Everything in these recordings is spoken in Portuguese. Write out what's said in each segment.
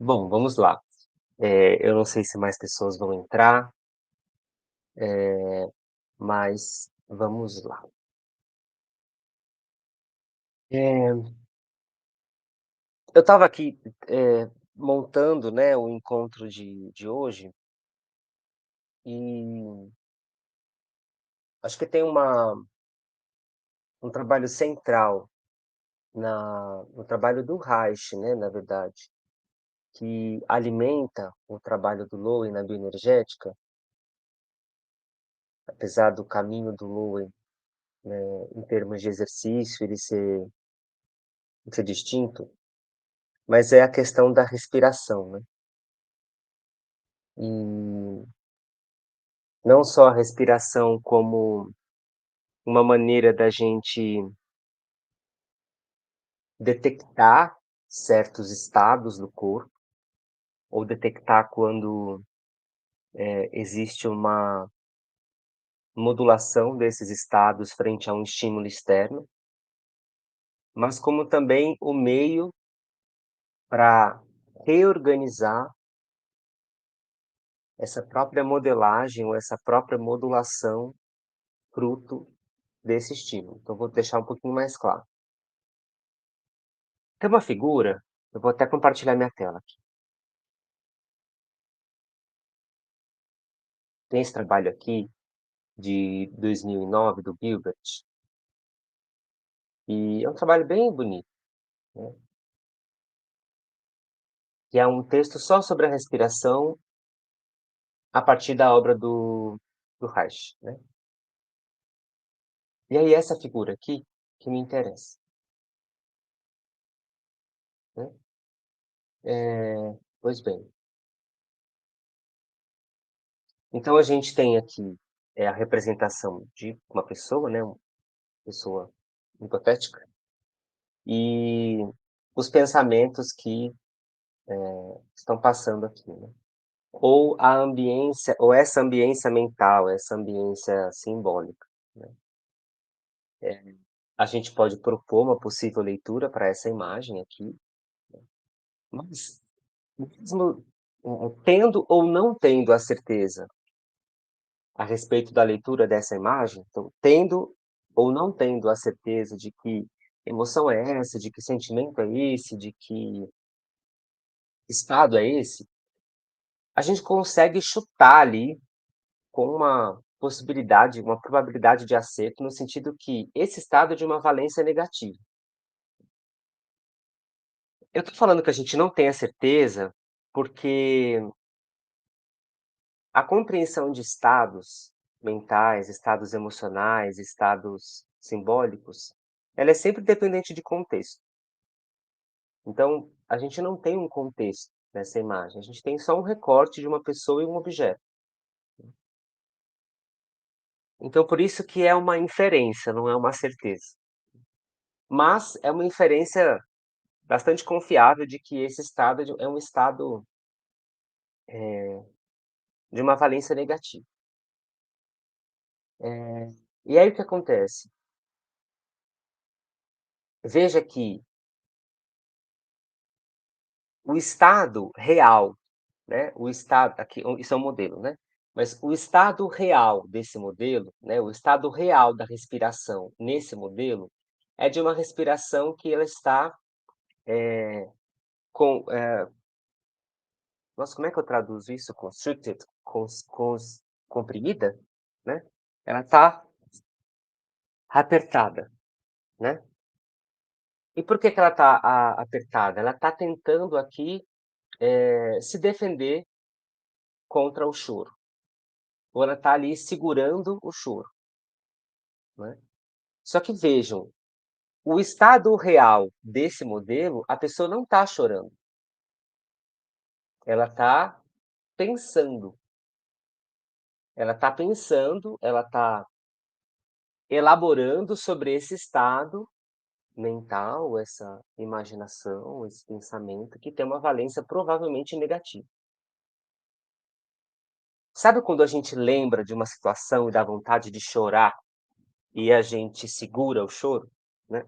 Bom, vamos lá. Eu não sei se mais pessoas vão entrar, mas vamos lá. Eh, eu estava aqui, montando, né, o encontro de hoje, e acho que tem um trabalho central no trabalho do Reich, né, na verdade, que alimenta o trabalho do Lowen na bioenergética, apesar do caminho do Lowen, em termos de exercício, ele ser distinto, mas é a questão da respiração, né. E não só a respiração como uma maneira da gente detectar certos estados do corpo, ou detectar quando, existe uma modulação desses estados frente a um estímulo externo, mas como também o meio para reorganizar essa própria modelagem ou essa própria modulação fruto desse estímulo. Então vou deixar um pouquinho mais claro. Tem uma figura, eu vou até compartilhar minha tela aqui. Tem esse trabalho aqui de 2009 do Gilbert, e é um trabalho bem bonito, né, que é um texto só sobre a respiração a partir da obra do Reich, né. E aí essa figura aqui que me interessa, né. Pois bem, então a gente tem aqui, a representação de uma pessoa, né, uma pessoa hipotética, e os pensamentos que estão passando aqui, né. Ou a ambiência ou essa ambiência mental, essa ambiência simbólica, né. A gente pode propor uma possível leitura para essa imagem aqui, mas mesmo, tendo ou não tendo a certeza a respeito da leitura dessa imagem, então tendo ou não tendo a certeza de que emoção é essa, de que sentimento é esse, de que estado é esse, a gente consegue chutar ali com uma possibilidade, uma probabilidade de acerto, no sentido que esse estado é de uma valência negativa. Eu estou falando que a gente não tem a certeza, porque a compreensão de estados mentais, estados emocionais, estados simbólicos, ela é sempre dependente de contexto. Então, a gente não tem um contexto nessa imagem, a gente tem só um recorte de uma pessoa e um objeto. Então, por isso que é uma inferência, não é uma certeza. Mas é uma inferência bastante confiável de que esse estado é um estado de uma valência negativa. E aí o que acontece? Veja que o estado real, né, o estado aqui isso é um modelo, né, mas o estado real desse modelo, né, o estado real da respiração nesse modelo, é de uma respiração que ela está, com, nossa, como é que eu traduzo isso? Constricted, comprimida, né, ela está apertada, né. E por que que ela está apertada? Ela está tentando aqui, se defender contra o choro, ou ela está ali segurando o choro, né. Só que vejam, o estado real desse modelo, a pessoa não está chorando, ela está pensando, ela está elaborando sobre esse estado mental, essa imaginação, esse pensamento que tem uma valência provavelmente negativa. Sabe quando a gente lembra de uma situação e dá vontade de chorar, e a gente segura o choro, né?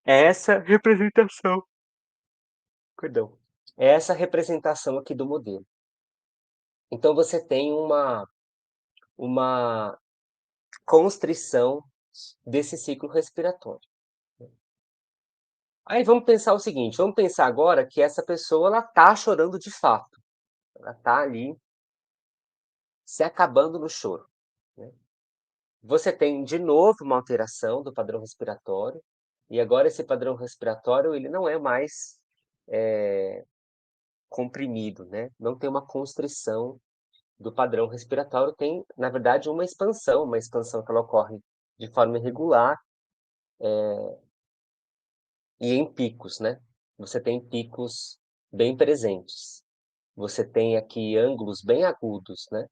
É essa representação, perdão. É essa representação aqui do modelo. Então você tem uma constrição desse ciclo respiratório. Aí vamos pensar o seguinte, vamos pensar agora que essa pessoa ela tá chorando de fato, ela tá ali se acabando no choro, né. Você tem de novo uma alteração do padrão respiratório, e agora esse padrão respiratório ele não é mais, eh, comprimido, né, não tem uma constrição do padrão respiratório, tem na verdade uma expansão que ela ocorre de forma irregular e em picos, né. Você tem picos bem presentes. Você tem aqui ângulos bem agudos, né,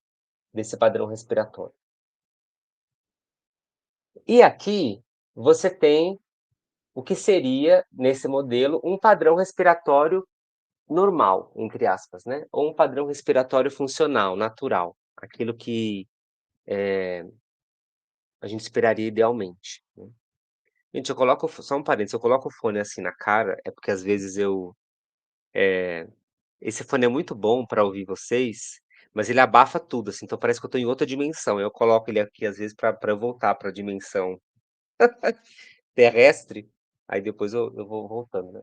desse padrão respiratório. E aqui você tem o que seria, nesse modelo, um padrão respiratório "normal", entre aspas, né, ou um padrão respiratório funcional, natural, aquilo que a gente esperaria idealmente, né. Gente, eu coloco o fo só um parênteses, eu coloco o fone assim na cara, é porque às vezes esse fone é muito bom para ouvir vocês, mas ele abafa tudo, assim, então parece que eu tô em outra dimensão, eu coloco ele aqui às vezes pra eu voltar pra dimensão terrestre, aí depois eu vou voltando, né.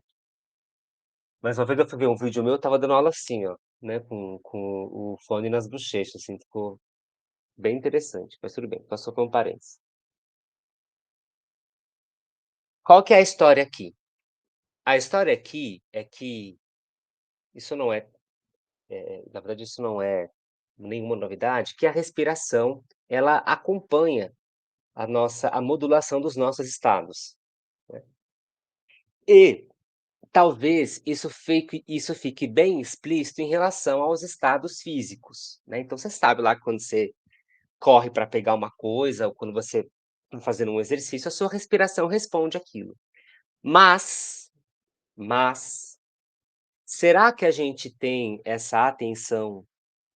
Mas uma vez eu fui ver um vídeo meu, eu estava dando aula assim, ó, né, com o fone nas bochechas, assim, ficou bem interessante, mas tudo bem, passou por um parênteses. Qual que é a história aqui? A história aqui é que isso não é, na verdade isso não é nenhuma novidade, que a respiração, ela acompanha a modulação dos nossos estados, né. E talvez isso fique bem explícito em relação aos estados físicos, né. Então você sabe lá que quando você corre para pegar uma coisa ou quando você está fazendo um exercício, a sua respiração responde àquilo. Mas, mas, será que a gente tem essa atenção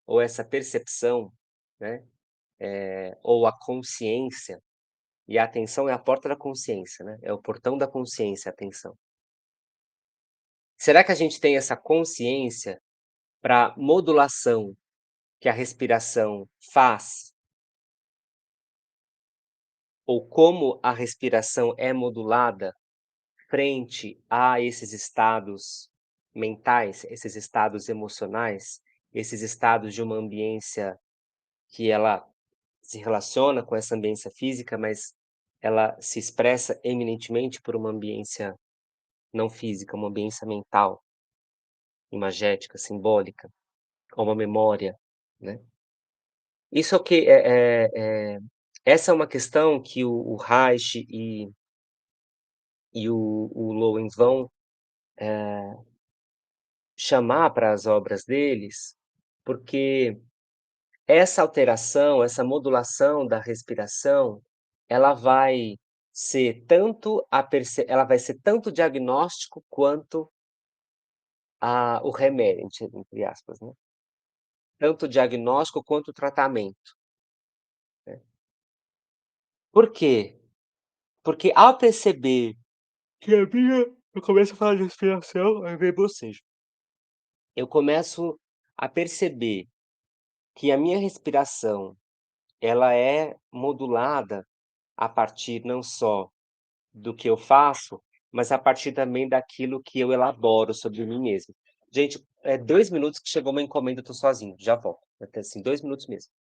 ou essa percepção, né, ou a consciência, e a atenção é a porta da consciência, né, é o portão da consciência, a atenção. Será que a gente tem essa consciência para modulação que a respiração faz, ou como a respiração é modulada frente a esses estados mentais, esses estados emocionais, esses estados de uma ambiência que ela se relaciona com essa ambiência física, mas ela se expressa eminentemente por uma ambiência não física, uma ambiência mental, imagética, simbólica, ou uma memória, né. Isso é o que essa é uma questão que o Reich e o Lowen vão chamar para as obras deles, porque essa alteração, essa modulação da respiração, ela vai ela vai ser tanto diagnóstico quanto a o remédio, entre aspas, né. Tanto o diagnóstico quanto o tratamento, né. Por quê? Porque ao perceber que a minha eu começo a falar de respiração, aí vem bocejo. Eu começo a perceber que a minha respiração, ela é modulada a partir não só do que eu faço, mas a partir também daquilo que eu elaboro sobre mim mesmo. Gente, 2 minutos que chegou uma encomenda, eu tô sozinho, já volto. Até assim, 2 minutos mesmo.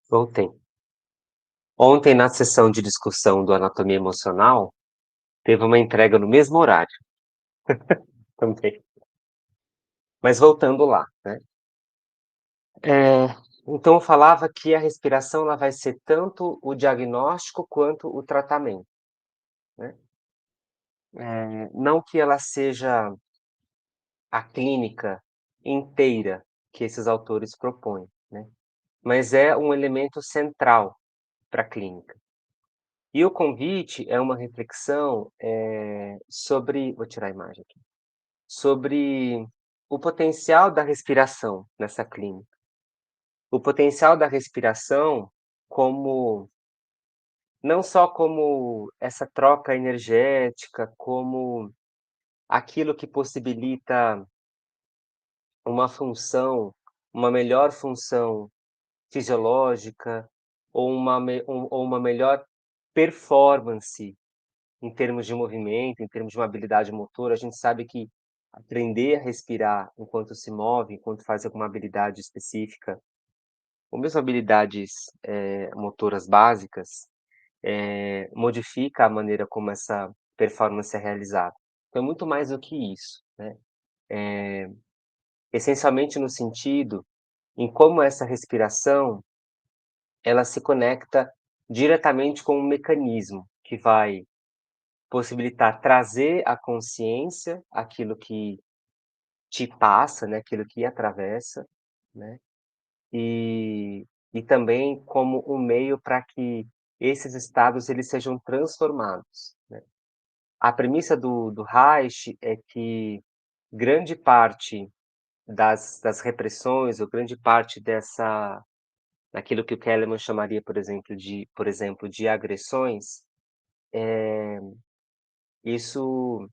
Voltei. Ontem, na sessão de discussão do anatomia emocional, teve uma entrega no mesmo horário, também. Mas voltando lá, né. Então eu falava que a respiração ela vai ser tanto o diagnóstico quanto o tratamento, né. Não que ela seja a clínica inteira que esses autores propõem, né, mas é um elemento central para a clínica. E o convite é uma reflexão, sobre vou tirar a imagem aqui, sobre o potencial da respiração nessa clínica. O potencial da respiração como não só como essa troca energética, como aquilo que possibilita uma função, uma melhor função fisiológica ou uma melhor performance em termos de movimento, em termos de uma habilidade motora. A gente sabe que aprender a respirar enquanto se move, enquanto faz alguma habilidade específica, ou mesmo habilidades, motoras básicas, modifica a maneira como essa performance é realizada. Então é muito mais do que isso, né. Essencialmente no sentido em como essa respiração, ela se conecta diretamente com um mecanismo que vai possibilitar trazer à consciência aquilo que te passa, né, aquilo que atravessa, né, e e também como um meio para que esses estados eles sejam transformados, né. A premissa do Reich é que grande parte das repressões ou grande parte dessa daquilo que o Kellerman chamaria, por exemplo, de agressões, isso,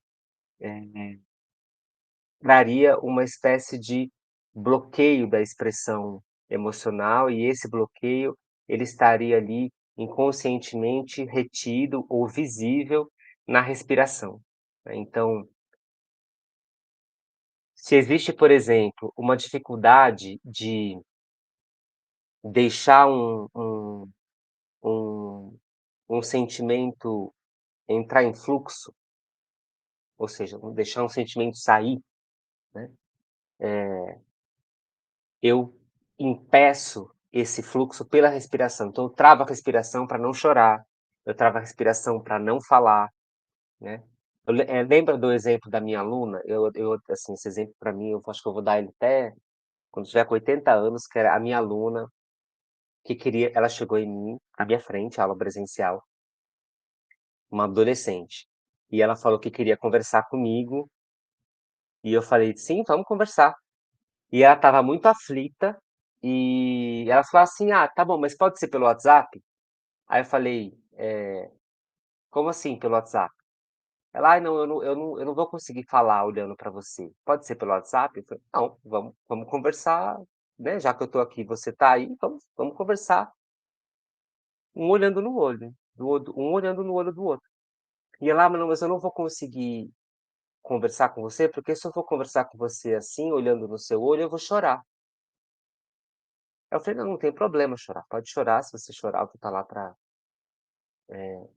traria uma espécie de bloqueio da expressão emocional e esse bloqueio, ele estaria ali inconscientemente retido ou visível na respiração, né. Então, se existe, por exemplo, uma dificuldade de deixar um um sentimento entrar em fluxo, ou seja, deixar um sentimento sair, né, eu impeço esse fluxo pela respiração. Então eu travo a respiração para não chorar, eu travo a respiração para não falar, né. Lembra do exemplo da minha aluna? Assim, esse exemplo para mim, eu acho que eu vou dar ele até quando tiver com 80 anos, que era a minha aluna que queria ela chegou em mim, na minha frente, aula presencial, uma adolescente, e ela falou que queria conversar comigo, e eu falei: "Sim, vamos conversar". E ela estava muito aflita, e ela falou assim: "Ah, tá bom, mas pode ser pelo WhatsApp?". Aí eu falei: como assim pelo WhatsApp?". Ela: "Ai não, eu não vou conseguir falar olhando para você, pode ser pelo WhatsApp?". Eu falei: "Não, vamos conversar, né, já que eu estou aqui e você está aí, vamos conversar, um olhando no olho, um olhando no olho do outro". E ela: "Ah, mas não, mas eu não vou conseguir conversar com você, porque se eu for conversar com você assim, olhando no seu olho, eu vou chorar". Eu falei: "Não, não tem problema chorar, pode chorar, se você chorar eu vou estar lá para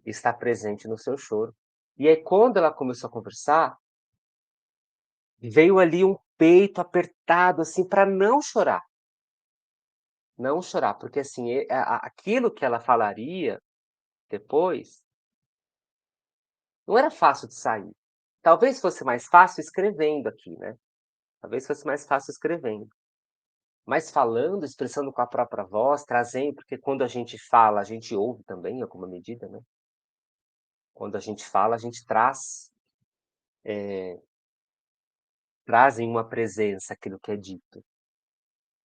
estar presente no seu choro". E aí quando ela começou a conversar, veio ali um peito apertado, assim, para não chorar, não chorar, porque assim, aquilo que ela falaria depois, não era fácil de sair. Talvez fosse mais fácil escrevendo aqui, né, talvez fosse mais fácil escrevendo. Mas falando, expressando com a própria voz, trazendo porque quando a gente fala, a gente ouve também em alguma medida, né. Quando a gente fala, a gente trazem uma presença aquilo que é dito,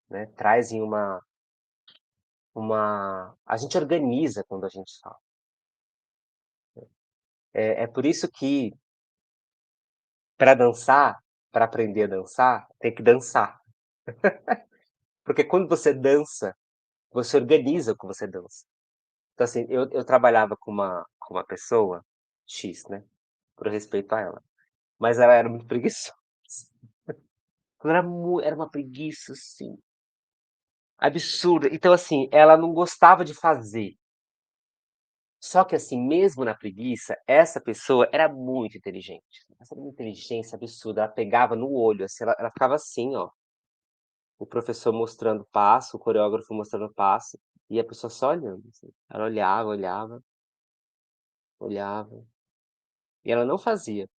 né, trazem uma a gente organiza quando a gente fala. É por isso que para dançar, para aprender a dançar, tem que dançar. Porque quando você dança, você organiza o que você dança. Então assim, eu trabalhava com uma pessoa X, né, por respeito a ela, mas ela era muito preguiçosa. Ela era uma preguiça, assim. absurda. Então, assim, ela não gostava de fazer. Só que, assim, mesmo na preguiça, essa pessoa era muito inteligente. Essa era uma inteligência absurda, ela pegava no olho, assim, ela ficava assim, ó, o professor mostrando o passo, o coreógrafo mostrando o passo, e a pessoa só olhando, assim. Ela olhava, olhava, olhava, e ela não fazia.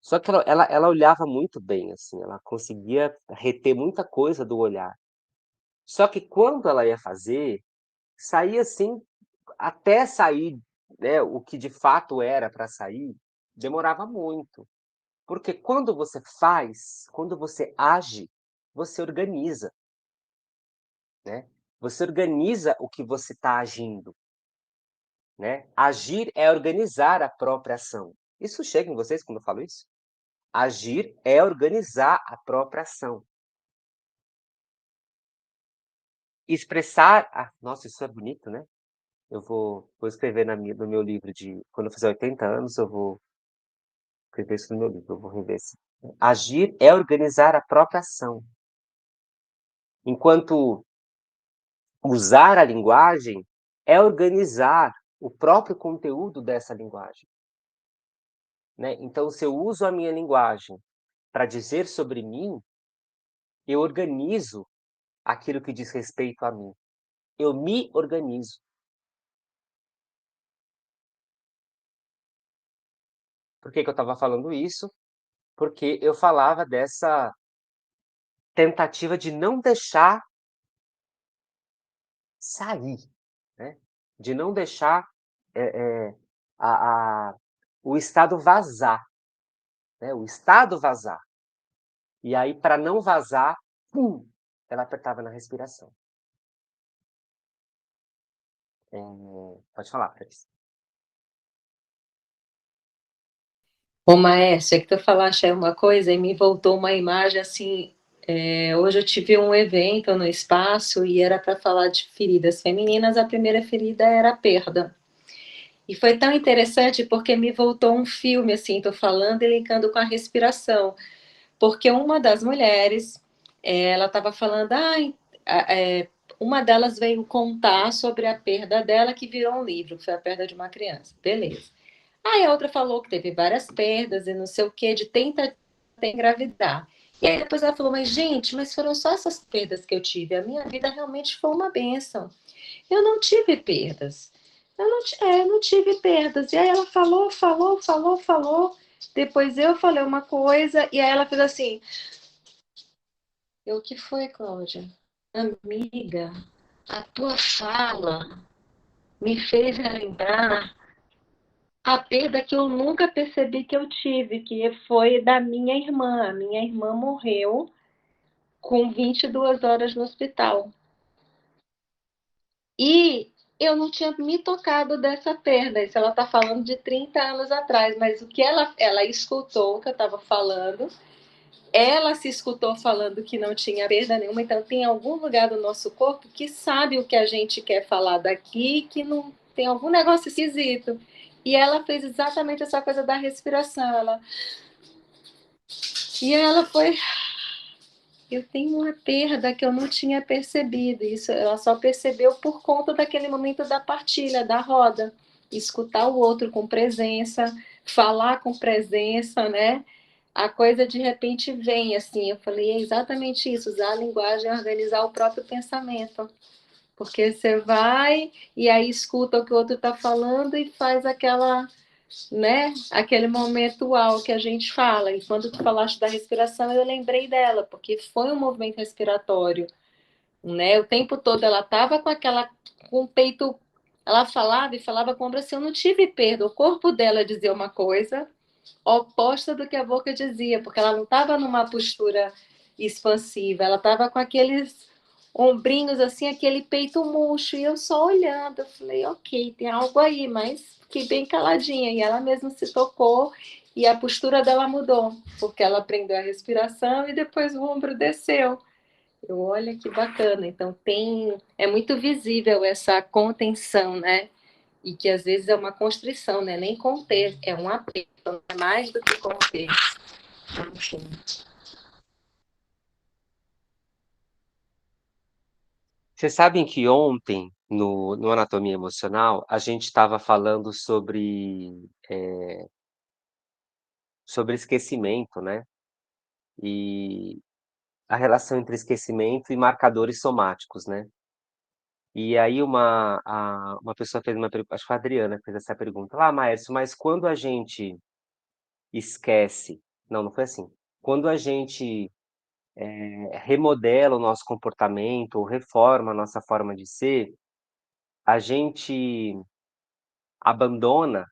Só que ela olhava muito bem, assim, ela conseguia reter muita coisa do olhar. Só que quando ela ia fazer, saía assim, até sair, né, o que de fato era para sair, demorava muito. Porque quando você faz, quando você age, você organiza, né. Você organiza o que você está agindo, né. Agir é organizar a própria ação. Isso chega em vocês quando eu falo isso? Agir é organizar a própria ação. Expressar nossa, isso é bonito, né. Eu vou escrever na minha no meu livro de quando eu fizer 80 anos, eu vou escrever isso no meu livro, eu vou rever esse agir é organizar a própria ação, enquanto usar a linguagem é organizar o próprio conteúdo dessa linguagem, né. Então se eu uso a minha linguagem para dizer sobre mim, eu organizo aquilo que diz respeito a mim, eu me organizo. Por que que eu estava falando isso? Porque eu falava dessa tentativa de não deixar sair, né, de não deixar, a o estado vazar, né, o estado vazar. E aí para não vazar, pum, ela apertava na respiração. Pode falar, Clarissa. Ô Maércio, é que tu falaste aí uma coisa e me voltou uma imagem assim. Hoje eu tive um evento no espaço e era para falar de feridas femininas. A primeira ferida era a perda. E foi tão interessante porque me voltou um filme, assim, tô falando e linkando com a respiração. Porque uma das mulheres, ela estava falando, uma delas veio contar sobre a perda dela, que virou um livro, foi a perda de uma criança. Beleza. Aí a outra falou que teve várias perdas e não sei o que, de tentativa de engravidar. E aí depois ela falou, mas gente, mas foram só essas perdas que eu tive. A minha vida realmente foi uma bênção. Eu não tive perdas. Eu não tive perdas. E aí ela falou. Depois eu falei uma coisa e aí ela fez assim, o que foi, Cláudia? Amiga, a tua fala me fez lembrar a perda que eu nunca percebi que eu tive, que foi da minha irmã. A minha irmã morreu com 22 horas no hospital. E eu não tinha me tocado dessa perda. Isso ela está falando de 30 anos atrás, mas o que ela escutou que eu estava falando, ela se escutou falando que não tinha perda nenhuma, então tem algum lugar do nosso corpo que sabe o que a gente quer falar daqui, que não tem algum negócio esquisito. E ela fez exatamente essa coisa da respiração. Ela foi. Eu tenho uma perda que eu não tinha percebido. Isso ela só percebeu por conta daquele momento da partilha, da roda. Escutar o outro com presença, falar com presença, né? A coisa de repente vem assim. Eu falei, é exatamente isso, usar a linguagem e organizar o próprio pensamento. Porque você vai e aí escuta o que o outro está falando e faz aquela, né? Aquele momento uau que a gente fala. E quando tu falaste da respiração, eu lembrei dela, porque foi um movimento respiratório, né? O tempo todo ela estava com o peito, ela falava e falava com o ombro assim, eu não tive perda. O corpo dela dizia uma coisa oposta do que a boca dizia, porque ela não estava numa postura expansiva, ela estava com aqueles ombrinhos assim, aquele peito murcho, e eu só olhando, eu falei, ok, tem algo aí, mas fiquei bem caladinha, e ela mesma se tocou, e a postura dela mudou, porque ela aprendeu a respiração e depois o ombro desceu. Eu, olha que bacana, então é muito visível essa contenção, né? E que às vezes é uma constrição, né? Nem conter, é um aperto, não é mais do que conter. Enfim. Vocês sabem que ontem, no Anatomia Emocional, a gente estava falando sobre esquecimento, né, e a relação entre esquecimento e marcadores somáticos, né. E aí uma pessoa fez uma pergunta, acho que foi a Adriana que fez essa pergunta: "Ah, Maércio, mas quando a gente esquece", não foi assim. "Quando a gente, remodela o nosso comportamento ou reforma a nossa forma de ser, a gente abandona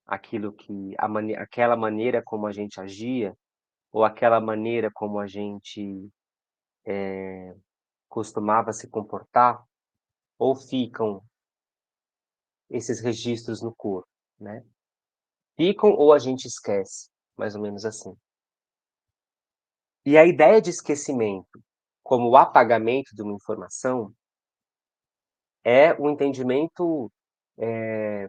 aquilo que aquela maneira como a gente agia, ou aquela maneira como a gente costumava se comportar, ou ficam esses registros no corpo, né. Ficam ou a gente esquece, mais ou menos assim. E a ideia de esquecimento, como o apagamento de uma informação, é um entendimento, eh,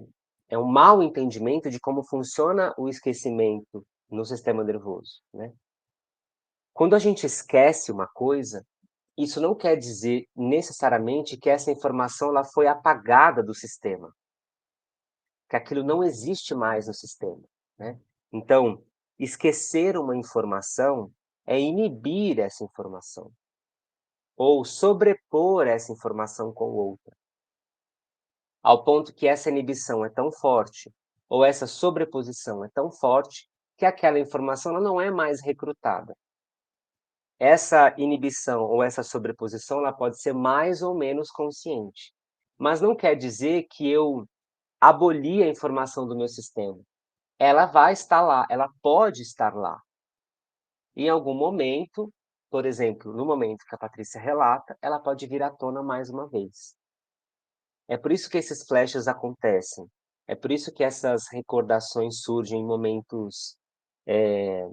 é um mau entendimento de como funciona o esquecimento no sistema nervoso, né. Quando a gente esquece uma coisa, isso não quer dizer necessariamente que essa informação ela foi apagada do sistema, que aquilo não existe mais no sistema, né. Então, esquecer uma informação é inibir essa informação, ou sobrepor essa informação com outra, ao ponto que essa inibição é tão forte, ou essa sobreposição é tão forte, que aquela informação ela não é mais recrutada. Essa inibição ou essa sobreposição, ela pode ser mais ou menos consciente, mas não quer dizer que eu aboli a informação do meu sistema. Ela vai estar lá, ela pode estar lá. Em algum momento, por exemplo, no momento que a Patrícia relata, ela pode vir à tona mais uma vez. É por isso que esses flashes acontecem. É por isso que essas recordações surgem em momentos, eh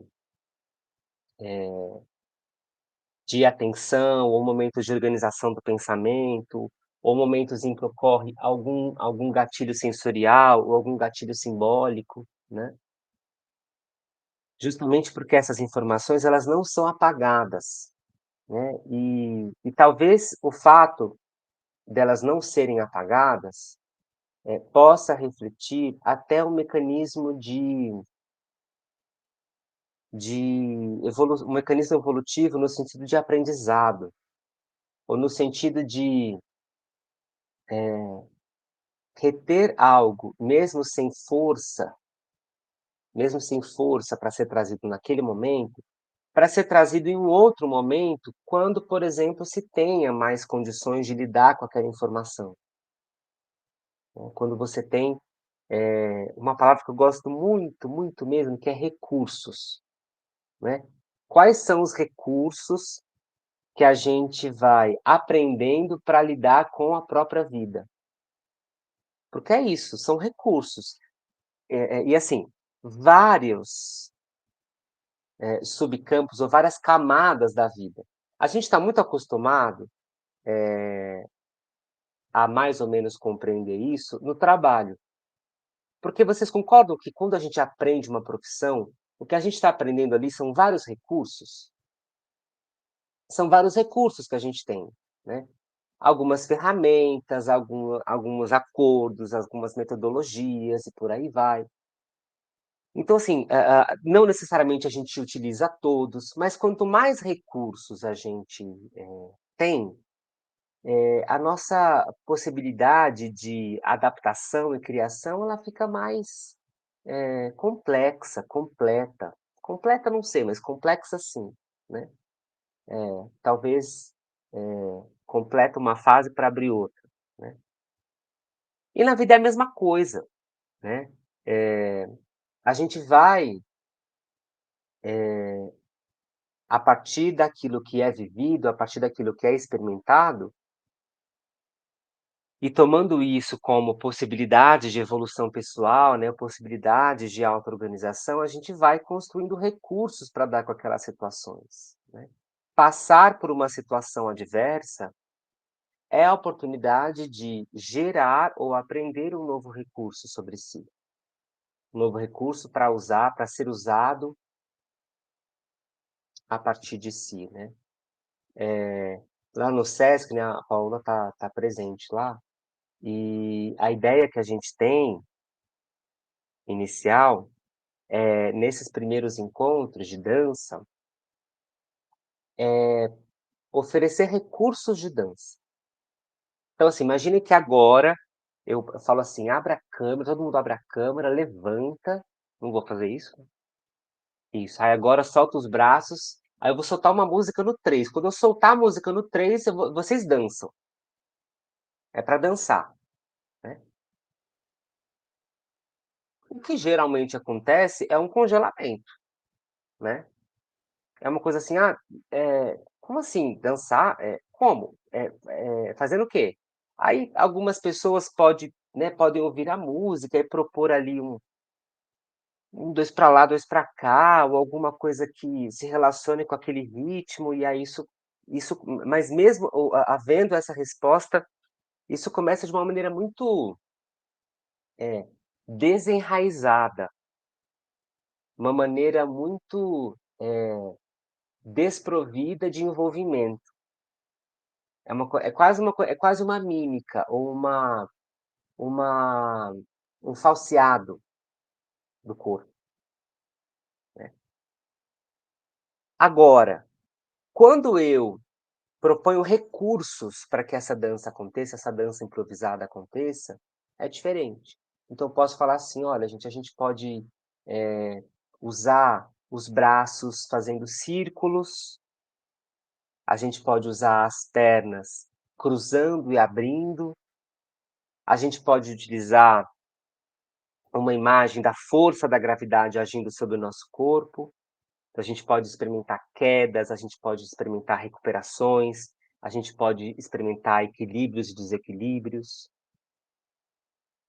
de atenção, ou momentos de organização do pensamento, ou momentos em que ocorre algum gatilho sensorial ou algum gatilho simbólico, né. Justamente porque essas informações elas não são apagadas, né, e talvez o fato delas não serem apagadas, possa refletir até um mecanismo um mecanismo evolutivo no sentido de aprendizado, ou no sentido de reter algo, mesmo sem força para ser trazido naquele momento, para ser trazido em um outro momento, quando, por exemplo, se tenha mais condições de lidar com aquela informação, né. Quando você tem, uma palavra que eu gosto muito, muito mesmo, que é recursos, né. Quais são os recursos que a gente vai aprendendo para lidar com a própria vida? Porque é isso, são recursos. E assim, vários, subcampos ou várias camadas da vida. A gente está muito acostumado a mais ou menos compreender isso no trabalho, porque vocês concordam que quando a gente aprende uma profissão, o que a gente está aprendendo ali são vários recursos? São vários recursos que a gente tem, né. Algumas ferramentas, alguns acordos, algumas metodologias e por aí vai. Então, assim, não necessariamente a gente utiliza todos, mas quanto mais recursos a gente, tem, a nossa possibilidade de adaptação e criação, ela fica mais, complexa, completa. Completa não sei, mas complexa sim, né. Talvez, completa uma fase para abrir outra, né. E na vida é a mesma coisa, né. Eh, a gente vai, a partir daquilo que é vivido, a partir daquilo que é experimentado, e tomando isso como possibilidade de evolução pessoal, né, possibilidades de auto-organização, a gente vai construindo recursos para dar com aquelas situações, né. Passar por uma situação adversa é a oportunidade de gerar ou aprender um novo recurso sobre si, um novo recurso para usar, para ser usado a partir de si, né. lá no Sesc, né, a Paola tá presente lá, e a ideia que a gente tem, inicial, nesses primeiros encontros de dança, oferecer recursos de dança. Então, assim, imagine que agora eu falo assim: "Abra a câmera", todo mundo abre a câmera, levanta, não vou fazer isso? Isso, aí agora solta os braços, aí eu vou soltar uma música no 3. Quando eu soltar a música no 3, vocês dançam, é para dançar, né. O que geralmente acontece é um congelamento, né. É uma coisa assim: "Ah, como assim dançar? Como? Fazendo o quê?". Aí algumas pessoas podem ouvir a música e propor ali um 2 para lá, 2 para cá, ou alguma coisa que se relacione com aquele ritmo, e aí isso mas mesmo o ha havendo essa resposta, isso começa de uma maneira muito, desenraizada, uma maneira muito, desprovida de envolvimento. É quase uma mímica ou uma um falseado do corpo, né. Agora, quando eu proponho recursos para que essa dança aconteça, essa dança improvisada aconteça, é diferente. Então eu posso falar assim: "Olha, gente, a gente pode, usar os braços fazendo círculos, a gente pode usar as pernas cruzando e abrindo, a gente pode utilizar uma imagem da força da gravidade agindo sobre o nosso corpo, a gente pode experimentar quedas, a gente pode experimentar recuperações, a gente pode experimentar equilíbrios e desequilíbrios.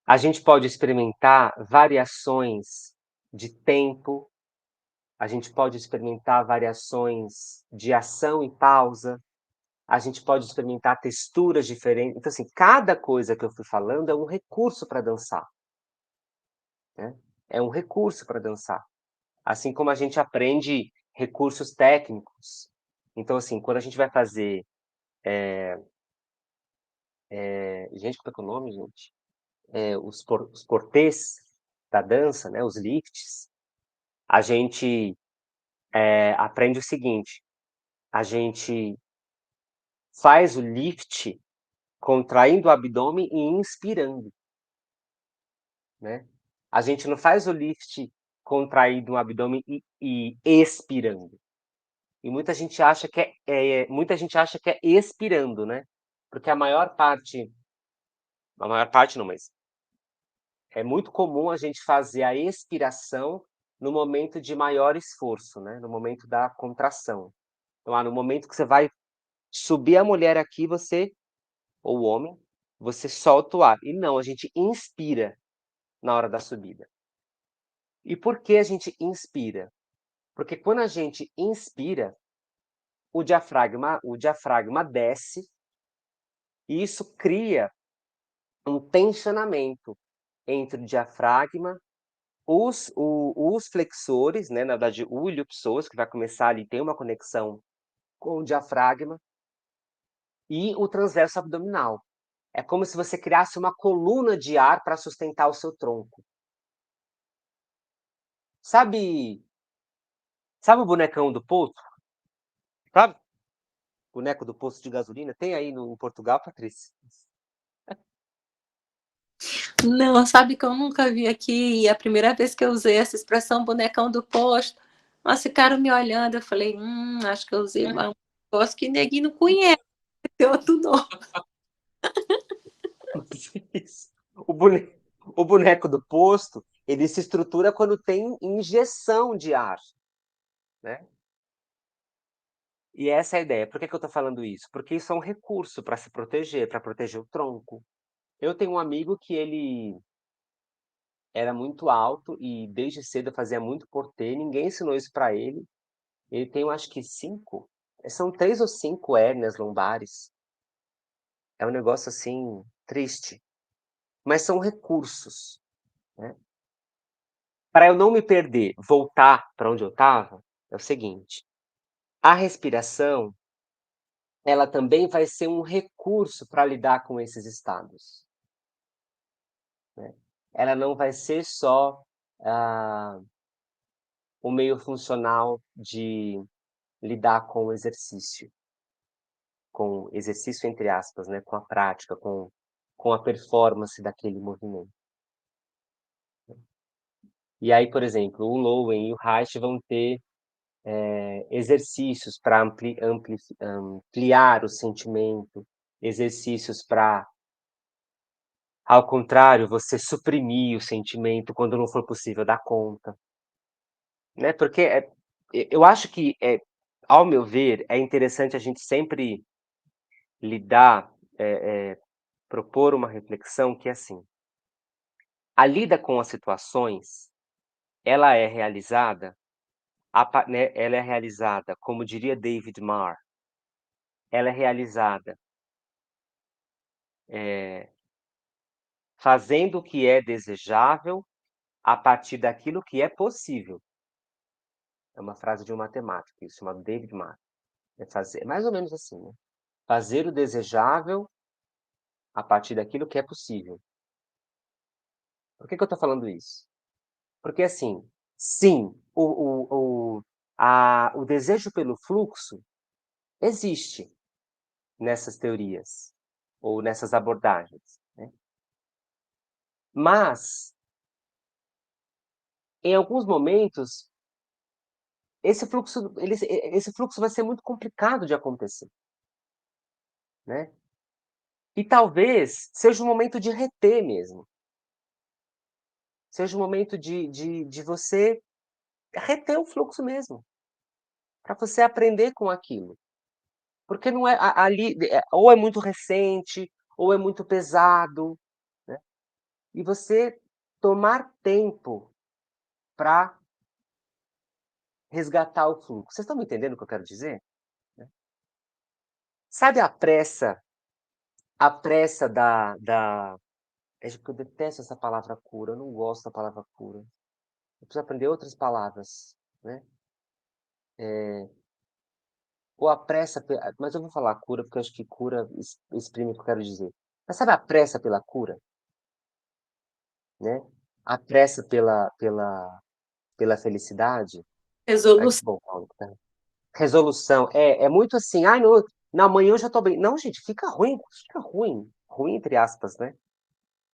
A gente pode experimentar variações de tempo, a gente pode experimentar variações de ação e pausa, a gente pode experimentar texturas diferentes. Então, assim, cada coisa que eu fui falando é um recurso para dançar, né? É um recurso para dançar. Assim como a gente aprende recursos técnicos. Então, assim, quando a gente vai fazer, gente, como é que é o nome, gente? Os portês da dança, né, os lifts, a gente, aprende o seguinte: a gente faz o lift contraindo o abdômen e inspirando, né. A gente não faz o lift contraindo o abdômen e expirando. E muita gente acha que é expirando, né, porque a maior parte não, mas é muito comum a gente fazer a expiração no momento de maior esforço, né, no momento da contração. Então, no momento que você vai subir a mulher aqui, você ou o homem, você solta o ar. E não, a gente inspira na hora da subida. E por que a gente inspira? Porque quando a gente inspira, o diafragma desce, e isso cria um tensionamento entre o diafragma, os flexores, né, na verdade o iliopsoas, que vai começar ali, tem uma conexão com o diafragma, e o transverso abdominal. É como se você criasse uma coluna de ar para sustentar o seu tronco. Sabe sabe o bonecão do poço? Sabe? Boneco do poço de gasolina? Tem aí no em Portugal, Patrícia? Não, sabe que eu nunca vi aqui, e a primeira vez que eu usei essa expressão "bonecão do posto", nossa, ficaram me olhando, eu falei: acho que eu usei uma um negócio que neguinho não conhece, tem outro nome". Isso. O bone o boneco do posto, ele se estrutura quando tem injeção de ar, né. E essa é a ideia. Por que que eu estou falando isso? Porque isso é um recurso para se proteger, para proteger o tronco. Eu tenho um amigo que ele era muito alto e desde cedo fazia muito portê, ninguém ensinou isso para ele. Ele tem, eu acho que 5, são 3 ou 5 hérnias lombares. É um negócio, assim, triste, mas são recursos, né. Para eu não me perder, voltar para onde eu estava, é o seguinte: a respiração, ela também vai ser um recurso para lidar com esses estados, né. Ela não vai ser só, ah, o meio funcional de lidar com o exercício entre aspas, né, com a prática, com a performance daquele movimento. E aí, por exemplo, o Lowen e o Reich vão ter, exercícios para ampliar o sentimento, exercícios para, ao contrário, você suprimir o sentimento quando não for possível dar conta, né, porque, eu acho que, ao meu ver, é interessante a gente sempre lidar, propor uma reflexão que é assim, a lida com as situações, ela é realizada, né, ela é realizada, como diria David Marr, ela é realizada, eh, fazendo o que é desejável a partir daquilo que é possível. É uma frase de um matemático, isso, chamado David Marr. É fazer mais ou menos assim, né, fazer o desejável a partir daquilo que é possível. Por que que eu estou falando isso? Porque, assim, sim, o desejo pelo fluxo existe nessas teorias, ou nessas abordagens, né. Mas, em alguns momentos, esse fluxo vai ser muito complicado de acontecer, né. E talvez seja um momento de reter mesmo, seja um momento de você reter o fluxo mesmo, para você aprender com aquilo. Porque não é ali ou é muito recente, ou é muito pesado, né, e você tomar tempo para resgatar o fluxo. Vocês estão me entendendo o que eu quero dizer? Né. Sabe a pressa da é que eu detesto essa palavra cura, eu não gosto da palavra cura. Eu preciso aprender outras palavras, né. Ou a pressa pe mas eu vou falar cura, porque eu acho que cura exprime o que eu quero dizer. Mas sabe a pressa pela cura, né, a pressa pela felicidade? Ai, que Resolução. bom, Paulo, que tá resolução. É muito assim: "Ai, não, amanhã eu já estou bem". Não, gente, fica ruim, ruim entre aspas, né.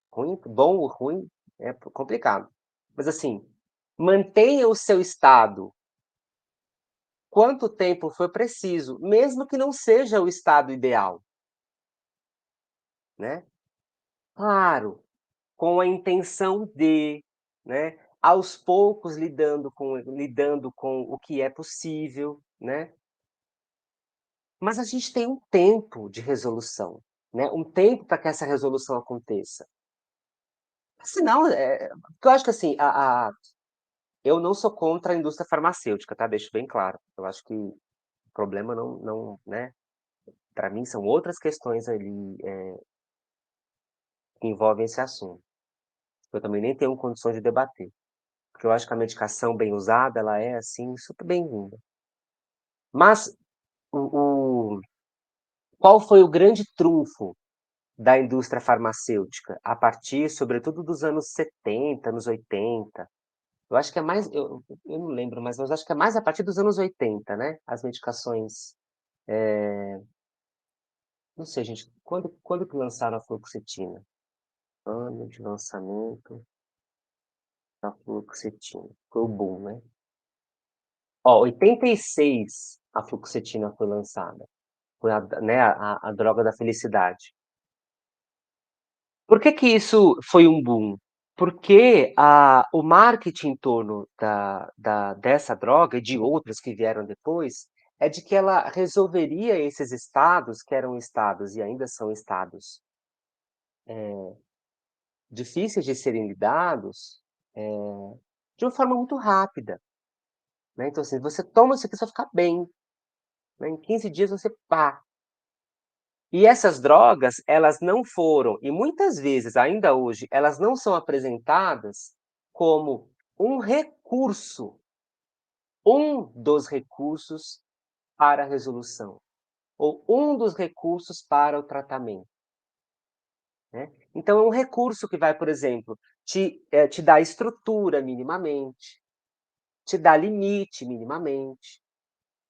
Ruim, bom ou ruim é complicado. Mas assim, mantenha o seu estado quanto tempo for preciso, mesmo que não seja o estado ideal, né. Claro, com a intenção de, né, aos poucos lidando com o que é possível, né. Mas a gente tem um tempo de resolução, né, um tempo para que essa resolução aconteça. Senão, porque eu acho que assim, eu não sou contra a indústria farmacêutica, tá, deixo bem claro. Eu acho que o problema não, né, para mim são outras questões ali, que envolvem esse assunto. Eu também nem tenho condições de debater, porque eu acho que a medicação bem usada, ela é, assim, super bem-vinda. Mas o qual foi o grande trunfo da indústria farmacêutica, a partir, sobretudo, dos anos 70, anos 80? Eu acho que é mais eu não lembro, mas eu acho que é mais a partir dos anos 80, né, as medicações, não sei, gente, quando que lançaram a fluoxetina? Ano de lançamento da fluoxetina, foi o boom, né. Ó, 86 a fluoxetina foi lançada, foi a droga da felicidade. Por que que isso foi um boom? Porque o marketing em torno dessa droga e de outras que vieram depois, é de que ela resolveria esses estados, que eram estados e ainda são estados, difíceis de serem lidados, de uma forma muito rápida, né. Então, assim, você toma isso aqui, você vai ficar bem, né, em 15 dias você pá. E essas drogas, elas não foram e muitas vezes, ainda hoje, elas não são apresentadas como um recurso, um dos recursos para a resolução. ou um dos recursos para o tratamento, né. Então é um recurso que vai, por exemplo, te dar estrutura minimamente, te dar limite minimamente,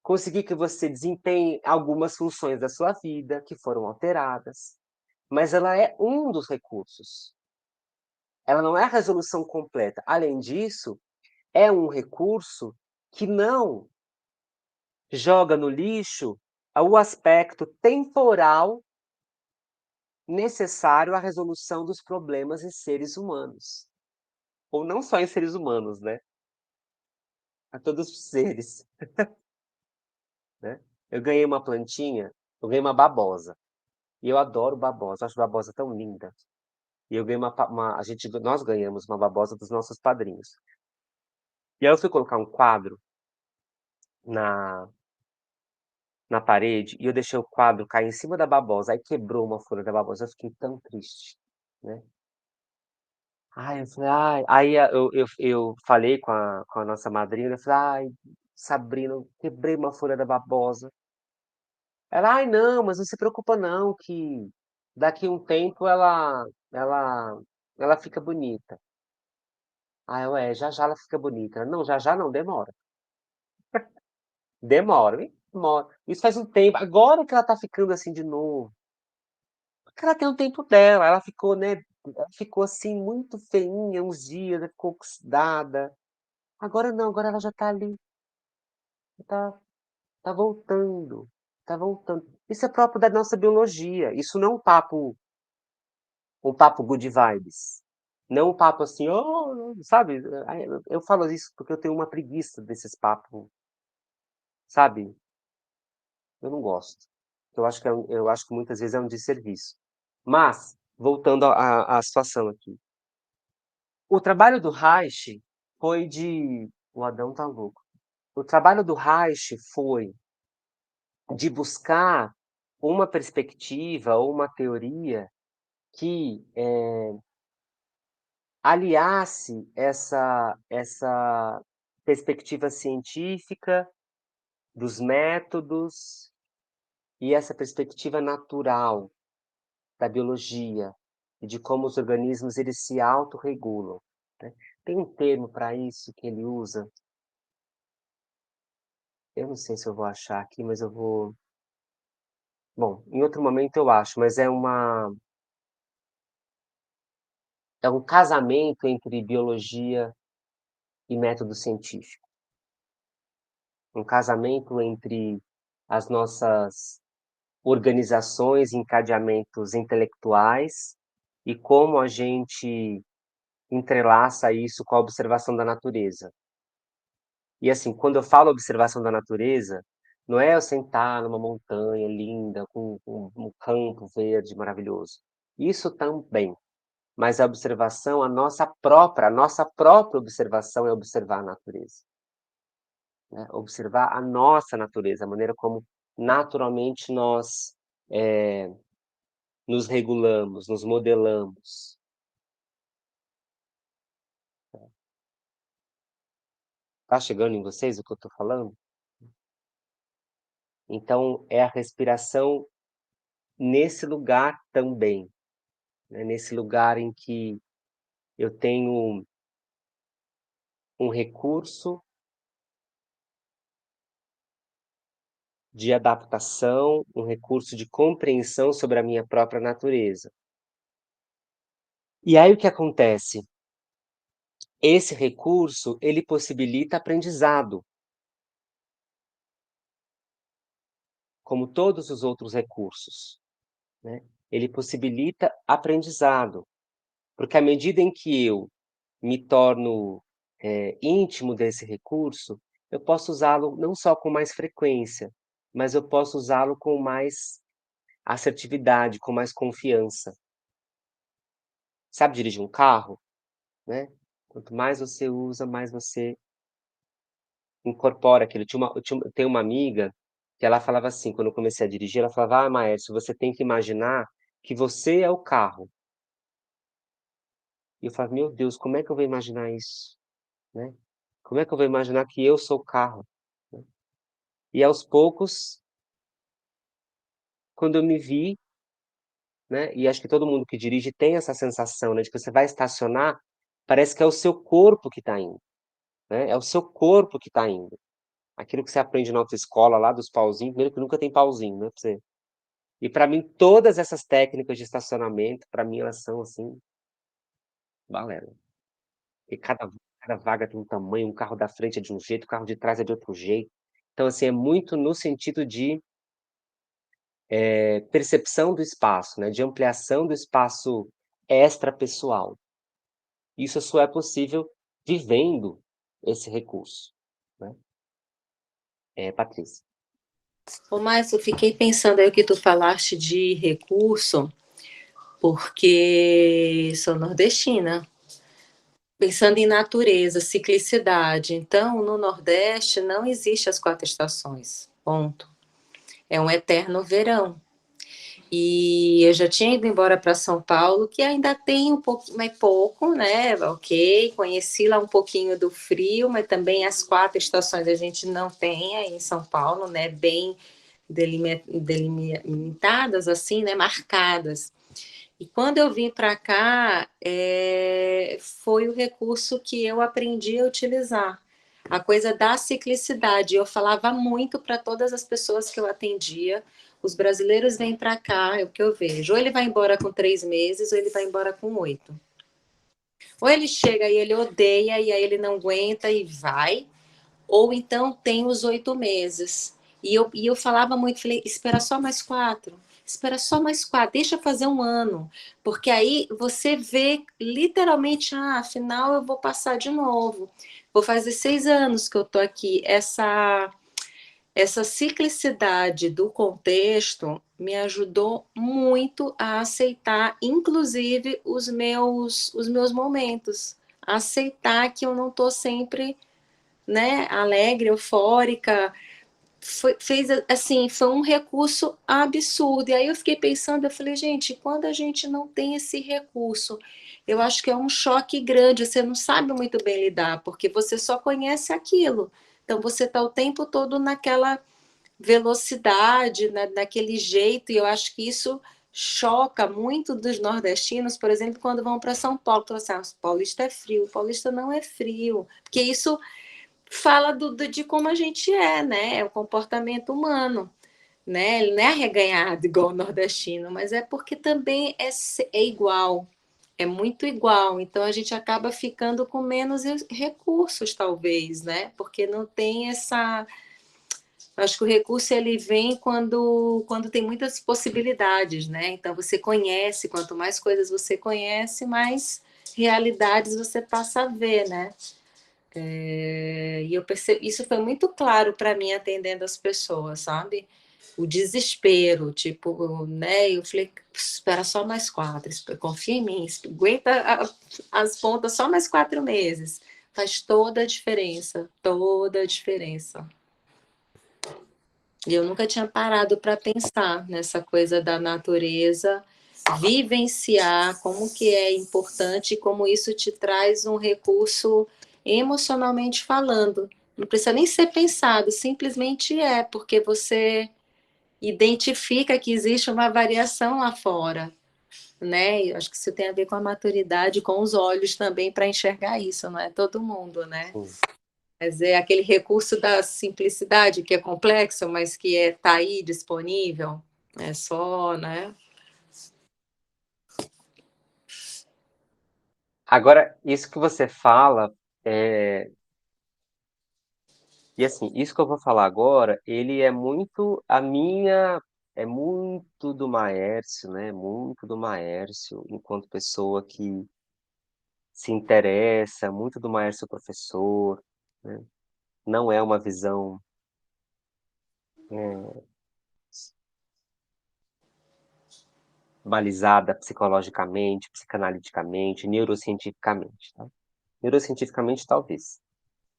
conseguir que você desempenhe algumas funções da sua vida que foram alteradas, mas ela é um dos recursos. Ela não é a resolução completa. Além disso, é um recurso que não joga no lixo o aspecto temporal necessário à resolução dos problemas em seres humanos. Ou não só em seres humanos, né, a todos os seres, né. Eu ganhei uma plantinha, eu ganhei uma babosa, e eu adoro babosa, acho babosa tão linda. E eu ganhei nós ganhamos uma babosa dos nossos padrinhos. E aí eu fui colocar um quadro na na parede, e eu deixei o quadro cair em cima da babosa, aí quebrou uma folha da babosa, eu fiquei tão triste, né. Ai, eu falei: "Ai", aí eu falei com a nossa madrinha, eu falei: "Ai, Sabrina, eu quebrei uma folha da babosa". Ela: "Ai, não, mas não se preocupa não que daqui um tempo ela ela fica bonita". Aí eu: "É, já já ela fica bonita". Não, já já não, demora. Demora, demora. Isso faz um tempo, agora que ela tá ficando assim de novo. Porque ela tem o tempo dela, ela ficou, né, ela ficou assim muito feinha uns dias, né, ficou oxidada. Agora não, agora ela já tá ali, tá tá voltando, tá voltando. Isso é próprio da nossa biologia, isso não é um papo good vibes, não um papo assim: "Oh", sabe, eu falo isso porque eu tenho uma preguiça desses papos, sabe, eu não gosto. Eu acho que muitas vezes é um desserviço. Mas, voltando à situação aqui. O trabalho do Reich foi de o Adão tá louco. O trabalho do Reich foi de buscar uma perspectiva ou uma teoria que, aliasse essa perspectiva científica dos métodos e essa perspectiva natural da biologia e de como os organismos eles se autorregulam, né. Tem um termo para isso que ele usa, eu não sei se eu vou achar aqui, mas eu vou bom, em outro momento eu acho, mas é um casamento entre biologia e método científico, um casamento entre as nossas organizações, encadeamentos intelectuais e como a gente entrelaça isso com a observação da natureza. E assim, quando eu falo observação da natureza, não é eu sentar numa montanha linda com um campo verde maravilhoso. Isso também, mas a nossa própria observação é observar a natureza, né, observar a nossa natureza, a maneira como naturalmente nós, eh, nos regulamos, nos modelamos. Tá chegando em vocês o que eu estou falando? Então é a respiração nesse lugar também, né, nesse lugar em que eu tenho um recurso de adaptação, um recurso de compreensão sobre a minha própria natureza. E aí o que acontece? Esse recurso, ele possibilita aprendizado, como todos os outros recursos, né. Ele possibilita aprendizado, porque à medida em que eu me torno, íntimo desse recurso, eu posso usá-lo não só com mais frequência, mas eu posso usá-lo com mais assertividade, com mais confiança. Sabe dirigir um carro, né, quanto mais você usa, mais você incorpora aquilo. Eu tenho uma amiga que ela falava assim, quando eu comecei a dirigir, ela falava: "Ah, Maércio, você tem que imaginar que você é o carro". E eu falava: "Meu Deus, como é que eu vou imaginar isso?", né. Como é que eu vou imaginar que eu sou o carro, né. E aos poucos quando eu me vi, né, e acho que todo mundo que dirige tem essa sensação, né, de que você vai estacionar, parece que é o seu corpo que está indo, né, é o seu corpo que está indo. Aquilo que você aprende na autoescola lá dos pauzinhos, primeiro que nunca tem pauzinho, né, pra você e para mim todas essas técnicas de estacionamento, para mim elas são, assim, balela. E cada vaga tem um tamanho, um carro da frente é de um jeito, o carro de trás é de outro jeito. Então, assim, é muito no sentido de, percepção do espaço, né, de ampliação do espaço extrapessoal. Isso só é possível vivendo esse recurso, né. Patrícia. Ô, Márcio, eu fiquei pensando aí o que tu falaste de recurso, porque sou nordestina. Pensando em natureza, ciclicidade. Então, no Nordeste não existe as 4 estações. Ponto. É um eterno verão. E eu já tinha ido embora para São Paulo, que ainda tem um pouco, mas pouco, né? Ok, conheci lá um pouquinho do frio, mas também as 4 estações a gente não tem aí em São Paulo, né? Bem delimitadas, assim, né? Marcadas. E quando eu vim para cá, foi o recurso que eu aprendi a utilizar. A coisa da ciclicidade. Eu falava muito para todas as pessoas que eu atendia. Os brasileiros vêm para cá, é o que eu vejo. Ou ele vai embora com 3 meses, ou ele vai embora com 8. Ou ele chega e ele odeia, e aí ele não aguenta e vai, ou então tem os 8 meses. E eu falava muito, falei, espera só mais 4, espera só mais 4, deixa fazer um ano, porque aí você vê literalmente, afinal eu vou passar de novo, vou fazer 6 anos que eu tô aqui. Essa ciclicidade do contexto me ajudou muito a aceitar, inclusive, os meus momentos, a aceitar que eu não tô sempre, né, alegre, eufórica. Fez assim, foi um recurso absurdo. E aí eu fiquei pensando, eu falei, gente, quando a gente não tem esse recurso, eu acho que é um choque grande, você não sabe muito bem lidar, porque você só conhece aquilo. Então você está o tempo todo naquela velocidade, naquele jeito, e eu acho que isso choca muito dos nordestinos, por exemplo, quando vão para São Paulo, então, assim, paulista é frio, paulista não é frio, porque isso fala de como a gente é, né? É o comportamento humano, né? Ele não é arreganhado igual o nordestino, mas é porque também é igual, é muito igual. Então a gente acaba ficando com menos recursos, talvez, né? Porque não tem essa. Acho que o recurso ele vem quando tem muitas possibilidades, né? Então você conhece, quanto mais coisas você conhece, mais realidades você passa a ver, né? E eu percebi, isso foi muito claro para mim atendendo as pessoas, sabe? O desespero, tipo, né? Eu falei, espera só mais 4, confia em mim, aguenta as pontas só mais 4 meses. Faz toda a diferença, toda a diferença. E eu nunca tinha parado para pensar nessa coisa da natureza, vivenciar como que é importante e como isso te traz um recurso emocionalmente falando. Não precisa nem ser pensado, simplesmente é, porque você identifica que existe uma variação lá fora, né? Eu acho que isso tem a ver com a maturidade, com os olhos também para enxergar isso, não é todo mundo, né? Sim. Mas é aquele recurso da simplicidade que é complexo, mas que tá aí disponível. É só, né? Agora, isso que você fala, e assim, isso que eu vou falar agora, ele é muito do Maércio, né, muito do Maércio, enquanto pessoa que se interessa, muito do Maércio professor, né, não é uma visão, eh, balizada psicologicamente, psicanaliticamente, neurocientificamente, tá. Neurocientificamente, talvez.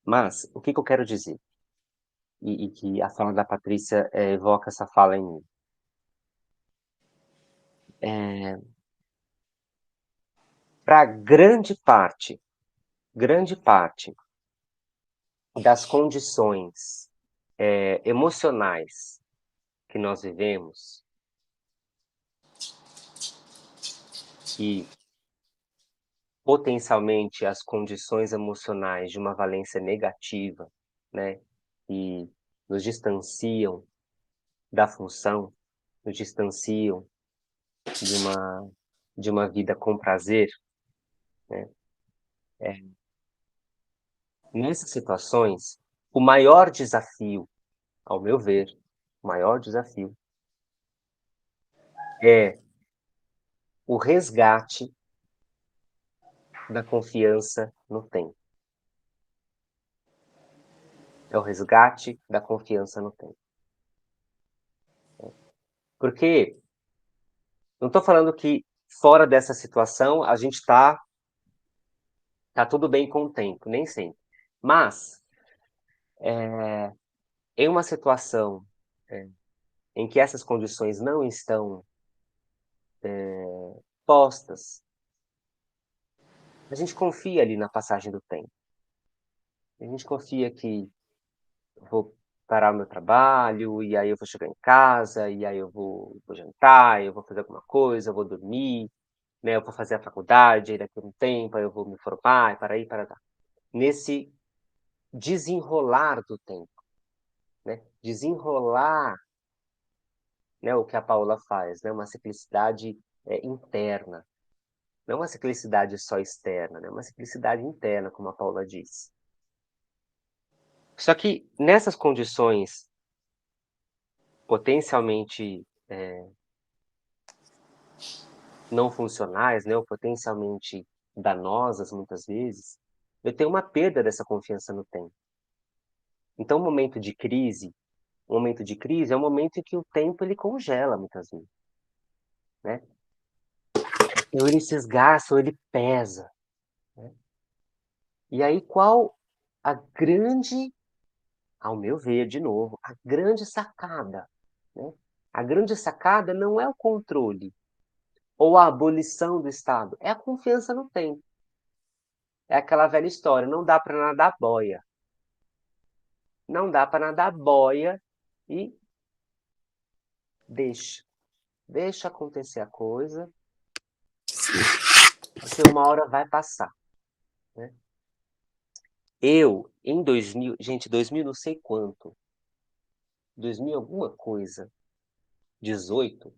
Mas, o que que eu quero dizer? E que a fala da Patrícia, evoca essa fala em mim. Para grande parte das condições, emocionais que nós vivemos, e potencialmente as condições emocionais de uma valência negativa, né, e nos distanciam da função, nos distanciam de uma vida com prazer, né. Nessas situações, o maior desafio, ao meu ver, o maior desafio é o resgate da confiança no tempo. É o resgate da confiança no tempo. Porque não estou falando que fora dessa situação a gente tá tudo bem com o tempo, nem sempre. Mas, em uma situação, em que essas condições não estão postas, a gente confia ali na passagem do tempo. A gente confia que eu vou parar o meu trabalho, e aí eu vou chegar em casa, e aí eu vou jantar, eu vou fazer alguma coisa, eu vou dormir, né, eu vou fazer a faculdade, aí daqui a um tempo aí eu vou me formar, e para aí, para lá. Nesse desenrolar do tempo, né? Desenrolar, né, o que a Paula faz, né? Uma ciclicidade interna, não uma ciclicidade só externa, né? Uma ciclicidade interna, como a Paula disse. Só que nessas condições potencialmente não funcionais, né, ou potencialmente danosas muitas vezes, eu tenho uma perda dessa confiança no tempo. Então, um momento de crise é um momento em que o tempo ele congela muitas vezes, né? Ou ele se esgarça, ou ele pesa, né? E aí qual a grande, ao meu ver, de novo, a grande sacada, né? A grande sacada não é o controle ou a abolição do Estado, é a confiança no tempo. É aquela velha história, não dá para nadar boia. Não dá para nadar boia e deixa. Deixa acontecer a coisa, porque uma hora vai passar, né? Eu, em 2000, gente, 2000 não sei quanto, 2000 alguma coisa, 18,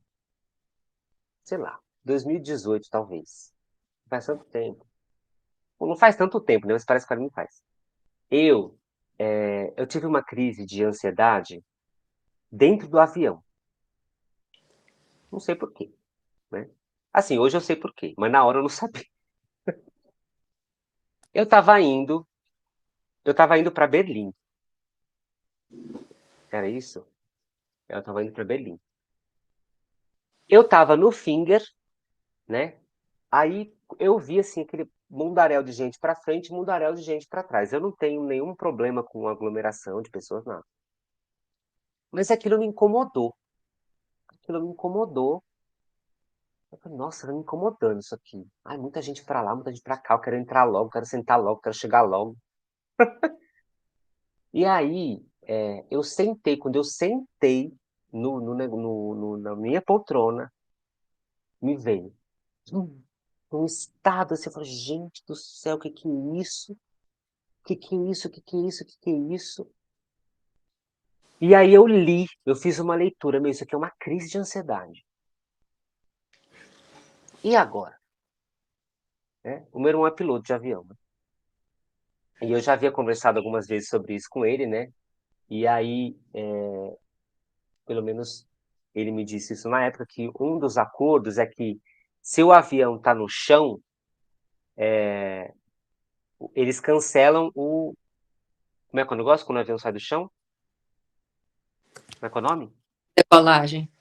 sei lá, 2018 talvez. Faz tanto tempo. Ou não faz tanto tempo, né? Mas parece que para mim faz. Eu, eu tive uma crise de ansiedade dentro do avião. Não sei por quê, né? Assim, hoje eu sei por quê, mas na hora eu não sabia. Eu estava indo, eu estava indo para Berlim. Era isso? Eu estava indo para Berlim. Eu estava no Finger, né? Aí eu vi assim aquele mundaréu de gente para frente, mundaréu de gente para trás. Eu não tenho nenhum problema com aglomeração de pessoas, nada. Mas aquilo me incomodou. Aquilo me incomodou. Eu falei, nossa, tá me incomodando isso aqui. Ai, muita gente para lá, muita gente para cá. Eu quero entrar logo, quero sentar logo, quero chegar logo. E aí, eu sentei. Quando eu sentei na minha poltrona, me veio um estado assim, eu falei, gente do céu, o que que é isso? O que que é isso? O que que é isso? O que que é isso? E aí eu fiz uma leitura, meu, isso aqui é uma crise de ansiedade. E agora? Né? O meu irmão é piloto de avião, né? E eu já havia conversado algumas vezes sobre isso com ele, né? E aí, pelo menos ele me disse isso na época, que um dos acordos é que se o avião está no chão, eles cancelam o. Como é que é o negócio quando o avião sai do chão? Como é que é o nome? Decolagem.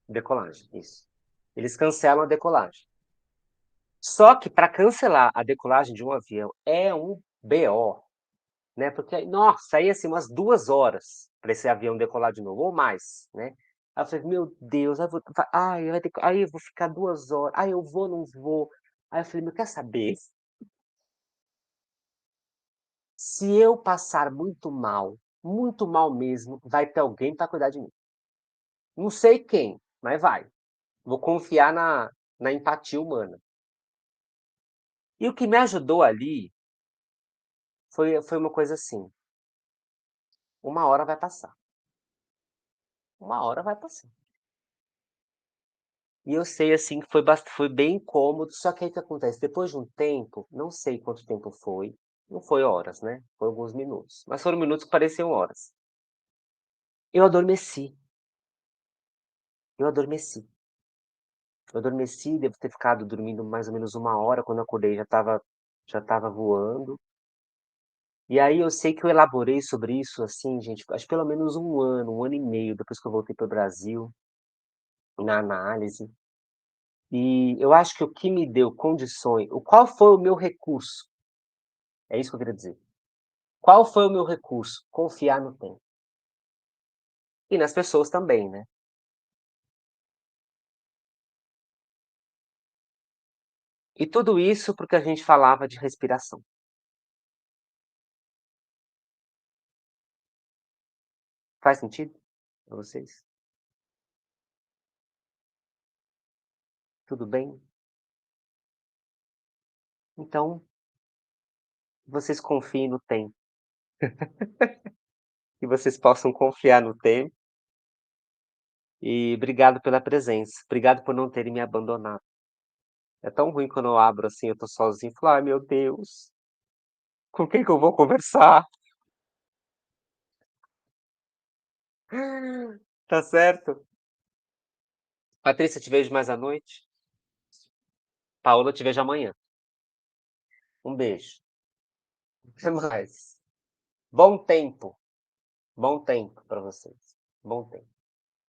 Decolagem, isso. Eles cancelam a decolagem. Só que para cancelar a decolagem de um avião é um BO, né? Porque, nossa, aí assim, umas 2 horas para esse avião decolar de novo, ou mais, né? Aí eu falei, meu Deus, aí eu vou ficar 2 horas, aí eu vou, não vou. Aí eu falei, meu, quer saber? Se eu passar muito mal mesmo, vai ter alguém para cuidar de mim. Não sei quem, mas vai. Vou confiar na empatia humana. E o que me ajudou ali foi uma coisa assim: uma hora vai passar, uma hora vai passar. E eu sei, assim, que foi bem cômodo, só que aí o que acontece, depois de um tempo, não sei quanto tempo foi, não foi horas, né, foi alguns minutos, mas foram minutos que pareciam horas. Eu adormeci, eu adormeci. Eu adormeci, devo ter ficado dormindo mais ou menos uma hora, quando eu acordei já estava voando. E aí eu sei que eu elaborei sobre isso, assim, gente, acho que pelo menos um ano e meio depois que eu voltei para o Brasil, na análise. E eu acho que o que me deu condições qual foi o meu recurso? É isso que eu queria dizer. Qual foi o meu recurso? Confiar no tempo. E nas pessoas também, né. E tudo isso porque a gente falava de respiração. Faz sentido pra vocês? Tudo bem? Então, vocês confiem no tempo, que vocês possam confiar no tempo, e obrigado pela presença, obrigado por não terem me abandonado. É tão ruim quando eu abro, assim, eu tô sozinho e falo: "Ai meu Deus, com quem que eu vou conversar?". Tá certo? Patrícia, te vejo mais à noite. Paola, te vejo amanhã. Um beijo. Até mais. Bom tempo para vocês. Bom tempo.